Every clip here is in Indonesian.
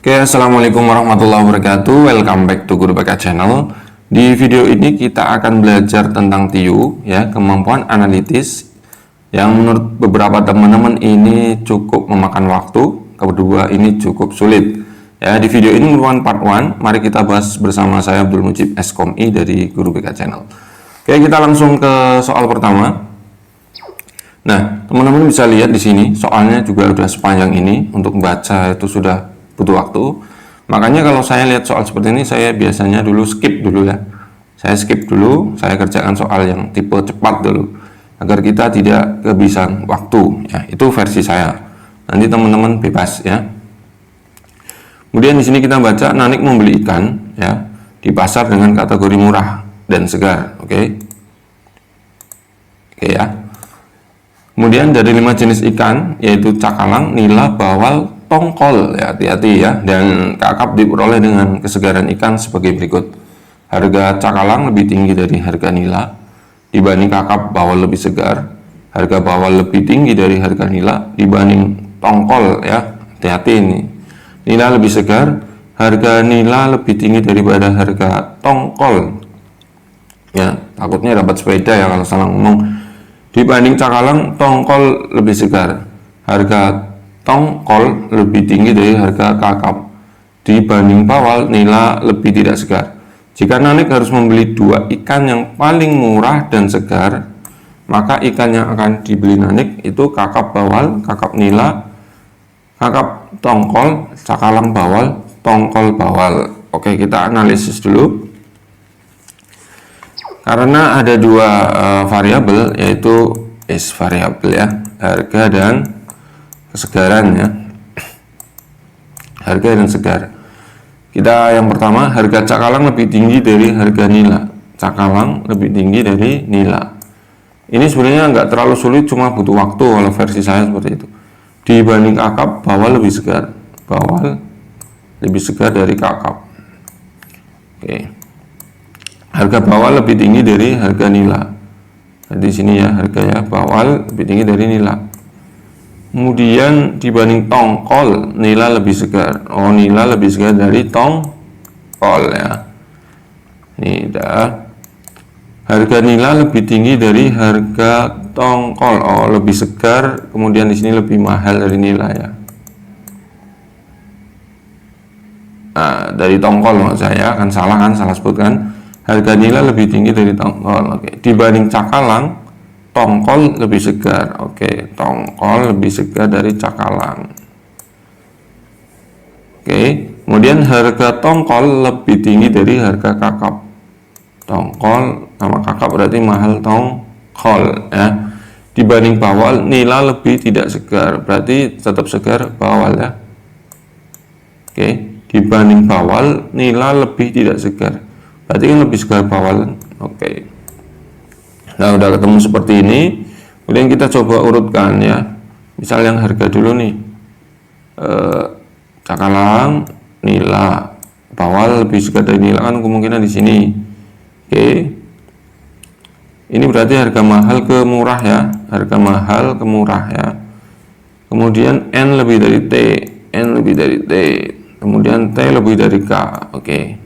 Oke, assalamualaikum warahmatullahi wabarakatuh. Welcome back to Guru BK Channel. Di video ini kita akan belajar tentang TIU, ya, kemampuan analitis yang menurut beberapa teman-teman ini cukup memakan waktu. Kedua, ini cukup sulit. Ya, di video ini merupakan part 1. Mari kita bahas bersama saya Abdul Mujib SKOMI dari Guru BK Channel. Oke, kita langsung ke soal pertama. Nah, teman-teman bisa lihat di sini soalnya juga udah sepanjang ini. Untuk membaca itu sudah butuh waktu. Makanya kalau saya lihat soal seperti ini, saya biasanya dulu skip dulu ya. Saya skip dulu, saya kerjakan soal yang tipe cepat dulu agar kita tidak kehabisan waktu ya. Itu versi saya. Nanti teman-teman bebas ya. Kemudian di sini kita baca Nanik membeli ikan ya di pasar dengan kategori murah dan segar. Oke ya. Kemudian dari 5 jenis ikan yaitu cakalang, nila, bawal, tongkol ya, hati-hati ya, dan kakap diperoleh dengan kesegaran ikan sebagai berikut. Harga cakalang lebih tinggi dari harga nila dibanding kakap, bawal lebih segar. Harga bawal lebih tinggi dari harga nila dibanding tongkol ya, hati-hati ini. Nila lebih segar, harga nila lebih tinggi daripada harga tongkol ya, takutnya dapat sepeda ya kalau salah ngomong. Dibanding cakalang, tongkol lebih segar. Harga tongkol lebih tinggi dari harga kakap. Dibanding bawal, nila lebih tidak segar. Jika Nanik harus membeli 2 ikan yang paling murah dan segar, maka ikan yang akan dibeli Nanik itu kakap bawal, kakap nila, kakap tongkol, cakalang bawal, tongkol bawal. Oke, kita analisis dulu. Karena ada 2 variabel, yaitu S variabel ya, harga dan kesegaran ya, harga dan segar. Kita yang pertama, harga cakalang lebih tinggi dari harga nila. Cakalang lebih tinggi dari nila. Ini sebenarnya nggak terlalu sulit, cuma butuh waktu kalau versi saya seperti itu. Dibanding kakap, bawal lebih segar. Bawal lebih segar dari kakap. Oke. Harga bawal lebih tinggi dari harga nila. Di sini ya, harga ya, bawal lebih tinggi dari nila. Kemudian dibanding tongkol, nila lebih segar. Oh, nila lebih segar dari tongkol ya. Ini dah. Harga nila lebih tinggi dari harga tongkol. Oh, lebih segar. Kemudian di sini lebih mahal dari nila ya. Nah, dari tongkol maksud saya, kan salah sebutkan. Harga nila lebih tinggi dari tongkol. Oke. Dibanding cakalang, tongkol lebih segar. Oke, tongkol lebih segar dari cakalang. Oke, kemudian harga tongkol lebih tinggi dari harga kakap. Tongkol sama kakap berarti mahal tongkol ya. Dibanding bawal, nila lebih tidak segar. Berarti tetap segar bawal ya. Oke, dibanding bawal, nila lebih tidak segar. Berarti kan lebih segar bawal. Oke. Nah, udah ketemu seperti ini. Kemudian kita coba urutkan ya. Misal yang harga dulu nih. Cakalang, nila, bawal lebih segar dari nila, kan kemungkinan di sini. Oke. Ini berarti harga mahal ke murah ya. Harga mahal ke murah ya. Kemudian N lebih dari T, N lebih dari T. Kemudian T lebih dari K. Oke.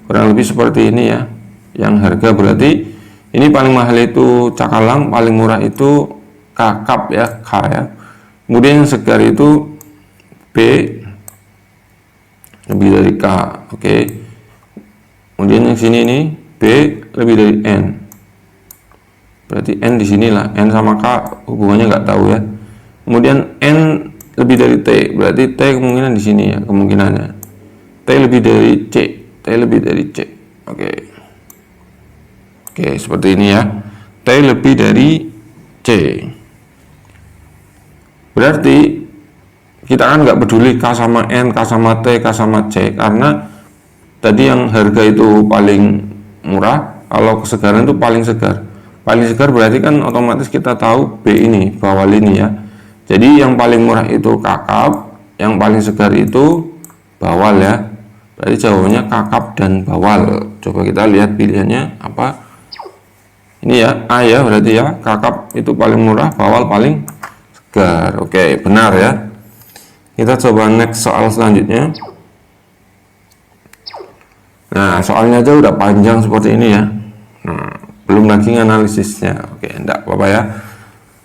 Kurang lebih seperti ini ya. Yang harga berarti ini paling mahal itu cakalang, paling murah itu kakap ya, K ya. Kemudian yang segar itu B lebih dari K. Oke. Kemudian yang sini ini B lebih dari N. Berarti N di sinilah, N sama K hubungannya nggak tahu ya. Kemudian N lebih dari T, berarti T kemungkinan di sini ya, kemungkinannya. T lebih dari C, T lebih dari C. Oke, seperti ini ya. T lebih dari C. Berarti kita kan nggak peduli K sama N, K sama T, K sama C, karena tadi yang harga itu paling murah, kalau kesegaran itu paling segar. Paling segar berarti kan otomatis kita tahu B ini, bawal ini ya. Jadi yang paling murah itu kakap, yang paling segar itu bawal ya. Berarti jawabannya kakap dan bawal. Coba kita lihat pilihannya apa. Ini ya, A ya, berarti ya, kakap itu paling murah, bawal paling segar. Oke, benar ya. Kita coba next soal selanjutnya. Nah, soalnya aja udah panjang seperti ini ya. Nah, belum lagi analisisnya. Oke, enggak apa-apa ya.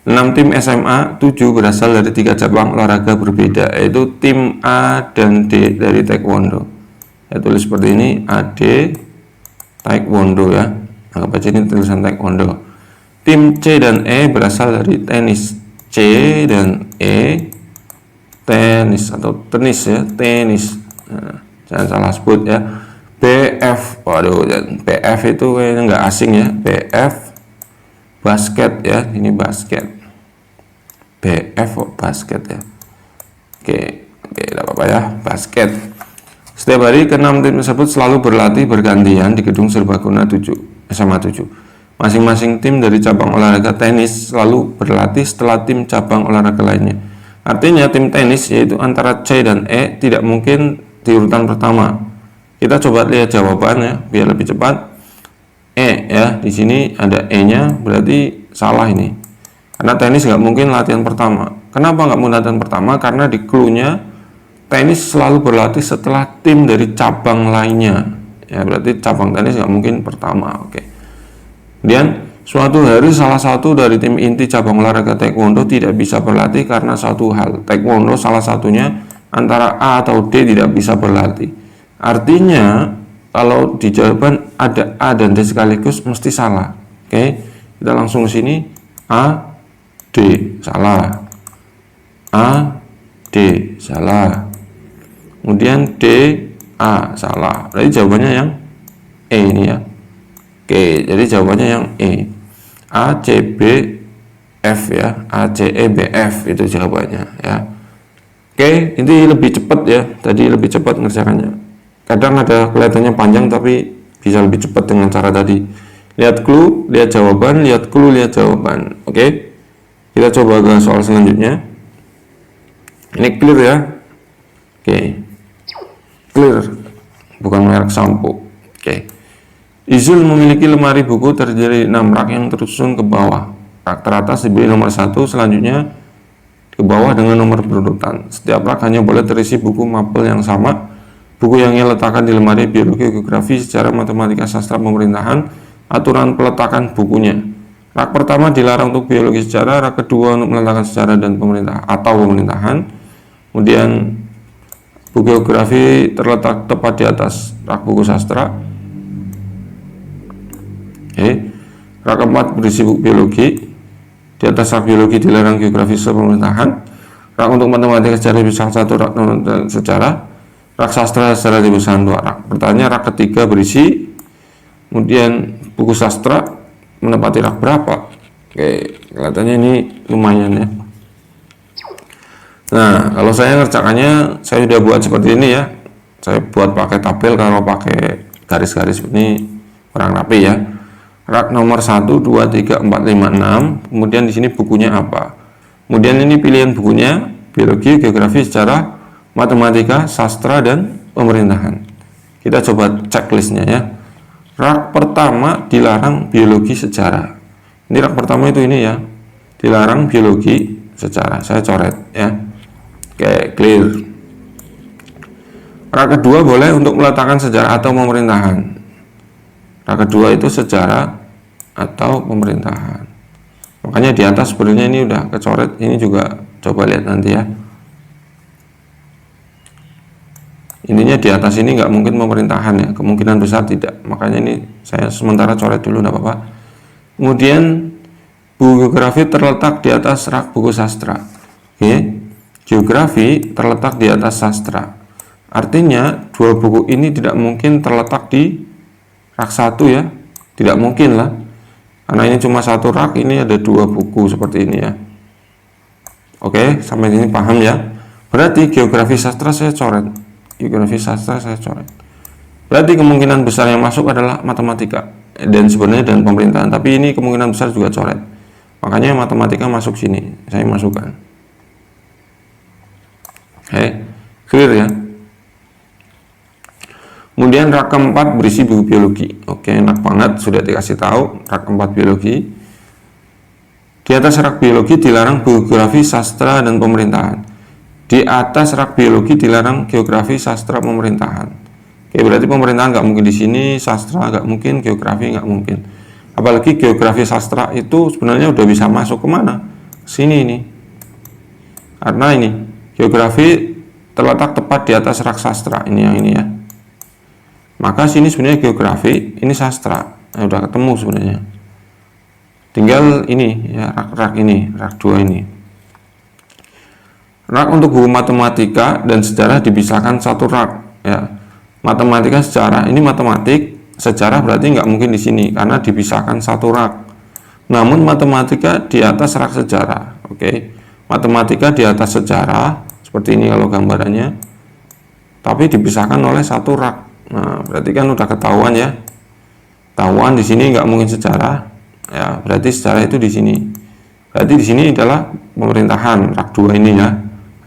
6 tim SMA 7 berasal dari 3 cabang olahraga berbeda, yaitu tim A dan D dari Taekwondo. Saya tulis seperti ini, AD Taekwondo ya. Anggap aja ini tulisan Taekwondo. Tim C dan E berasal dari tenis. C dan E tenis atau tenis ya, tenis. Nah, jangan salah sebut ya. BF, waduh, BF itu kayaknya nggak asing ya. BF basket ya, ini basket. BF basket ya. Oke, tidak apa-apa ya, basket. Setiap hari ke-6 tim tersebut selalu berlatih bergantian di gedung serbaguna 7 SMA 7. Masing-masing tim dari cabang olahraga tenis selalu berlatih setelah tim cabang olahraga lainnya. Artinya tim tenis yaitu antara C dan E tidak mungkin di urutan pertama. Kita coba lihat jawabannya biar lebih cepat. E ya, di sini ada E-nya, berarti salah ini. Karena tenis nggak mungkin latihan pertama. Kenapa nggak mungkin latihan pertama? Karena di clue-nya tenis selalu berlatih setelah tim dari cabang lainnya. Ya, berarti cabang tenis nggak mungkin pertama. Oke. Kemudian suatu hari salah satu dari tim inti cabang olahraga Taekwondo tidak bisa berlatih karena suatu hal. Taekwondo salah satunya antara A atau D tidak bisa berlatih. Artinya kalau di jawaban ada A dan D sekaligus mesti salah. Oke. Kita langsung ke sini. A D salah, A D salah, kemudian D A salah. Berarti jawabannya yang E ini ya. Oke, jadi jawabannya yang E. A C B F ya, A C E B F itu jawabannya ya. Oke, ini lebih cepat ya. Tadi lebih cepat ngerjakannya. Kadang ada kelihatannya panjang tapi bisa lebih cepat dengan cara tadi. Lihat clue, lihat jawaban, lihat clue, lihat jawaban. Oke. Kita coba ke soal selanjutnya. Ini clear ya. Oke. Clear. Bukan merek sampo. Oke. Izul memiliki lemari buku terdiri 6 rak yang tersusun ke bawah. Rak teratas diberi nomor 1, selanjutnya ke bawah dengan nomor berurutan. Setiap rak hanya boleh terisi buku mapel yang sama. Buku yang ia letakkan di lemari biologi, geografi, sejarah, matematika, sastra, pemerintahan, aturan peletakan bukunya. Rak pertama dilarang untuk biologi sejarah, rak kedua untuk meletakkan sejarah dan pemerintah atau pemerintahan. Kemudian buku geografi terletak tepat di atas rak buku sastra. Oke. Rak keempat berisi buku biologi. Di atas rak biologi dilarang geografi pemerintahan. Rak untuk matematika sejarah bisa 1 rak sejarah. Rak sastra sejarah bisa 2 rak. Pertanyaan rak ketiga berisi, kemudian buku sastra menempati rak berapa? Oke, kelihatannya ini lumayan ya. Nah, kalau saya ngerjakannya, saya sudah buat seperti ini ya. Saya buat pakai tabel, kalau pakai garis-garis ini kurang rapi ya. Rak nomor 1, 2, 3, 4, 5, 6. Kemudian di sini bukunya apa? Kemudian ini pilihan bukunya, biologi, geografi, sejarah, matematika, sastra, dan pemerintahan. Kita coba checklistnya ya. Rak pertama dilarang biologi sejarah. Ini rak pertama itu ini ya, dilarang biologi sejarah. Saya coret ya. Oke, clear. Rak kedua boleh untuk meletakkan sejarah atau pemerintahan. Rak kedua itu sejarah atau pemerintahan. Makanya di atas sebenarnya ini udah kecoret. Ini juga coba lihat nanti ya. Intinya di atas ini nggak mungkin pemerintahan ya, kemungkinan besar tidak. Makanya ini saya sementara coret dulu, nggak apa-apa. Kemudian buku geografi terletak di atas rak buku sastra. Oke, geografi terletak di atas sastra. Artinya dua buku ini tidak mungkin terletak di rak 1 ya, tidak mungkin lah. Karena ini cuma 1 rak, ini ada 2 buku seperti ini ya. Oke, sampai sini paham ya. Berarti geografi sastra saya coret. Geografi sastra saya coret. Berarti kemungkinan besar yang masuk adalah matematika dan sebenarnya dan pemerintahan, tapi ini kemungkinan besar juga coret. Makanya matematika masuk sini, saya masukkan. Oke, clear ya. Kemudian rak keempat berisi buku biologi. Oke, enak banget, sudah dikasih tahu rak keempat biologi. Di atas rak biologi dilarang geografi, sastra, dan pemerintahan. Di atas rak biologi dilarang geografi, sastra, pemerintahan. Oke, berarti pemerintahan nggak mungkin di sini, sastra nggak mungkin, geografi nggak mungkin. Apalagi geografi sastra itu sebenarnya udah bisa masuk kemana? Sini nih. Karena ini geografi terletak tepat di atas rak sastra, ini yang ini ya. Maka sini sebenarnya geografi, ini sastra. Nah, udah ketemu sebenarnya. Tinggal ini ya, rak-rak ini, rak 2 ini. Rak untuk buku matematika dan sejarah dipisahkan satu rak ya. Matematika sejarah, ini matematik, sejarah berarti nggak mungkin di sini karena dipisahkan satu rak. Namun matematika di atas rak sejarah. Oke. Matematika di atas sejarah seperti ini kalau gambarannya. Tapi dipisahkan oleh satu rak. Nah, berarti kan udah ketahuan ya. Ketahuan di sini nggak mungkin sejarah. Ya, berarti sejarah itu di sini. Berarti di sini adalah pemerintahan rak 2 ini ya.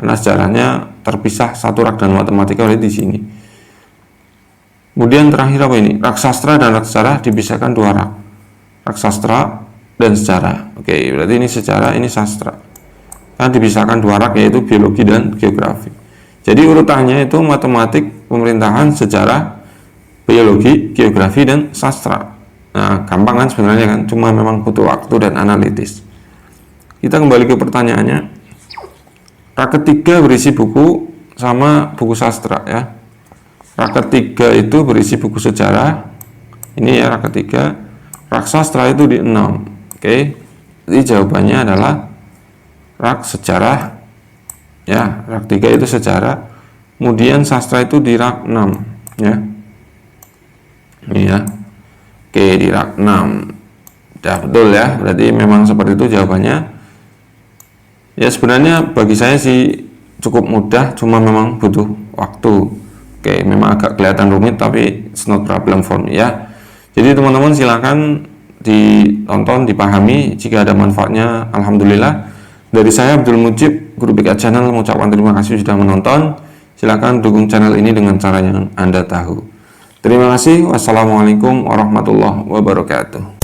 Karena sejarahnya terpisah satu rak dan matematika berarti di sini. Kemudian terakhir apa ini? Rak sastra dan rak sejarah dipisahkan dua rak. Rak sastra dan sejarah. Oke, berarti ini sejarah, ini sastra. Kan dipisahkan dua rak yaitu biologi dan geografi. Jadi urutannya itu matematik, pemerintahan, sejarah, biologi, geografi, dan sastra. Nah, gampang kan sebenarnya kan, cuma memang butuh waktu dan analitis. Kita kembali ke pertanyaannya. Rak ketiga berisi buku sama buku sastra ya. Rak ketiga itu berisi buku sejarah. Ini ya rak ketiga. Rak sastra itu di 6. Oke. Jadi jawabannya adalah rak sejarah. Ya, rak 3 itu sejarah. Kemudian sastra itu di rak 6 ya. Ini ya. Oke, di rak 6. Udah betul ya, berarti memang seperti itu jawabannya. Ya sebenarnya bagi saya sih cukup mudah, cuma memang butuh waktu. Oke, memang agak kelihatan rumit tapi it's not problem for me ya. Jadi teman-teman silakan ditonton, dipahami, jika ada manfaatnya alhamdulillah. Dari saya Abdul Mujib, Guru BK Channel mengucapkan terima kasih sudah menonton. Silakan dukung channel ini dengan cara yang Anda tahu. Terima kasih. Wassalamualaikum warahmatullahi wabarakatuh.